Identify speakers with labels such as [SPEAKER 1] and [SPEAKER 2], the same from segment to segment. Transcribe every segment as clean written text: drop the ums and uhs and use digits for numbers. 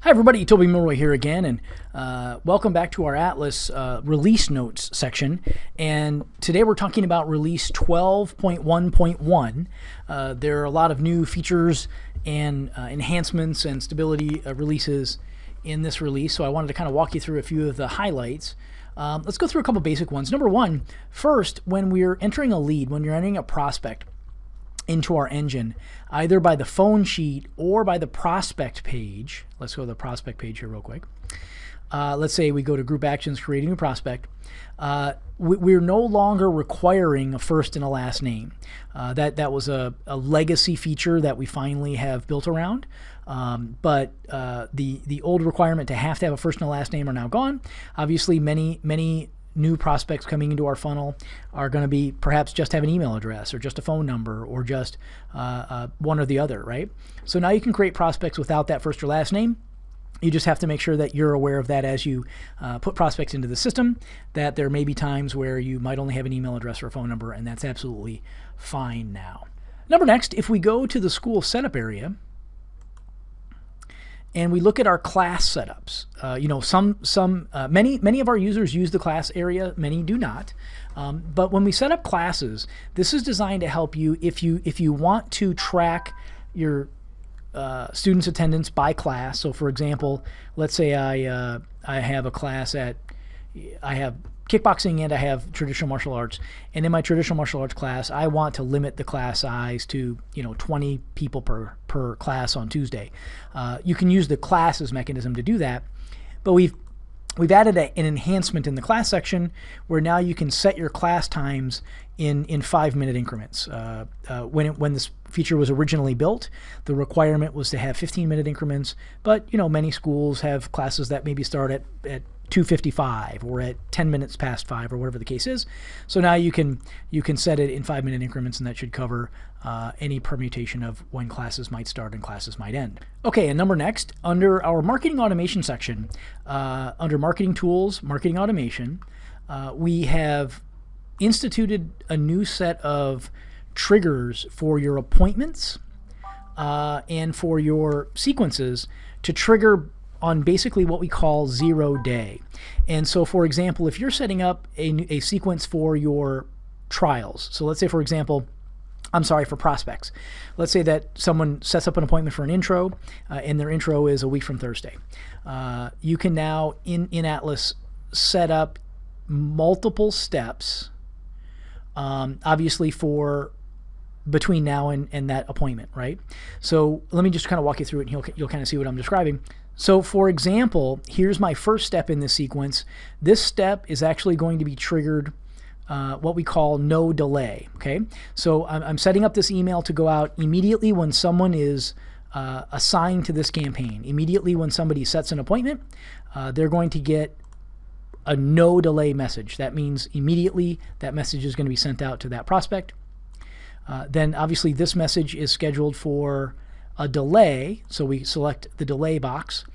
[SPEAKER 1] Hi everybody, Toby Milroy here again, and welcome back to our Atlas release notes section. And today we're talking about release 12.1.1. There are a lot of new features and enhancements and stability releases in this release, so I wanted to kind of walk you through a few of the highlights. Let's go through a couple basic ones. Number one, first, when we're entering a lead, when you're entering a prospect into our engine, either by the phone sheet or by the prospect page. Let's go to the prospect page here real quick. Let's say we go to Group Actions, Create a New Prospect. We're no longer requiring a first and a last name. That was a legacy feature that we finally have built around. But the old requirement to have a first and a last name are now gone. Obviously, many new prospects coming into our funnel are going to be perhaps just have an email address or just a phone number or just one or the other, right? So now you can create prospects without that first or last name. You just have to make sure that you're aware of that as you put prospects into the system, that there may be times where you might only have an email address or a phone number, and that's absolutely fine now. Next, if we go to the school setup area, and we look at our class setups. Many of our users use the class area, many do not. But when we set up classes, this is designed to help you if you want to track your students' attendance by class. So, for example, let's say I have a class I have kickboxing and I have traditional martial arts, and in my traditional martial arts class I want to limit the class size to 20 people per class on Tuesday. You can use the classes mechanism to do that, but we've added an enhancement in the class section where now you can set your class times in 5-minute increments. When this feature was originally built, the requirement was to have 15-minute increments, but many schools have classes that maybe start at 2:55 or at 10 minutes past 5 or whatever the case is. So now you can set it in 5-minute increments, and that should cover any permutation of when classes might start and classes might end. Okay, and next, under our marketing automation section, under marketing tools, marketing automation, we have instituted a new set of triggers for your appointments and for your sequences to trigger on basically what we call 0 day. And so, for example, if you're setting up a sequence for your trials, so let's say, for example, for prospects. Let's say that someone sets up an appointment for an intro, and their intro is a week from Thursday. You can now, in Atlas, set up multiple steps, obviously for between now and that appointment, right? So let me just kind of walk you through it, and you'll kind of see what I'm describing. So, for example, here's my first step in this sequence. This step is actually going to be triggered what we call no delay, okay? So I'm setting up this email to go out immediately when someone is assigned to this campaign. Immediately when somebody sets an appointment, they're going to get a no delay message. That means immediately that message is going to be sent out to that prospect. Then obviously this message is scheduled for a delay, so we select the delay box,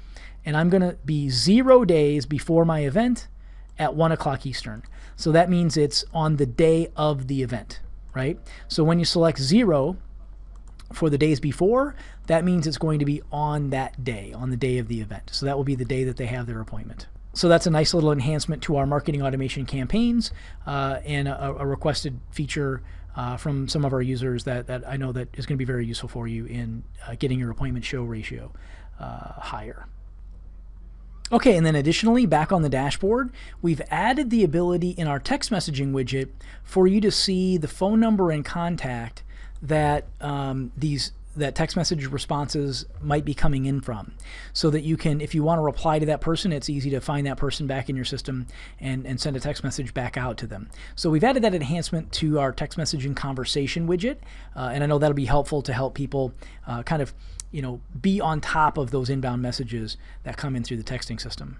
[SPEAKER 1] and I'm going to be 0 days before my event at 1 o'clock Eastern. So that means it's on the day of the event, right? So when you select 0 for the days before, that means it's going to be on that day, on the day of the event. So that will be the day that they have their appointment. So that's a nice little enhancement to our marketing automation campaigns and a requested feature from some of our users that I know that is going to be very useful for you in getting your appointment show ratio higher. Okay, and then additionally, back on the dashboard, we've added the ability in our text messaging widget for you to see the phone number and contact that that text message responses might be coming in from, so that you can, if you want to reply to that person, it's easy to find that person back in your system and send a text message back out to them. So we've added that enhancement to our text messaging conversation widget, and I know that'll be helpful to help people kind of be on top of those inbound messages that come in through the texting system.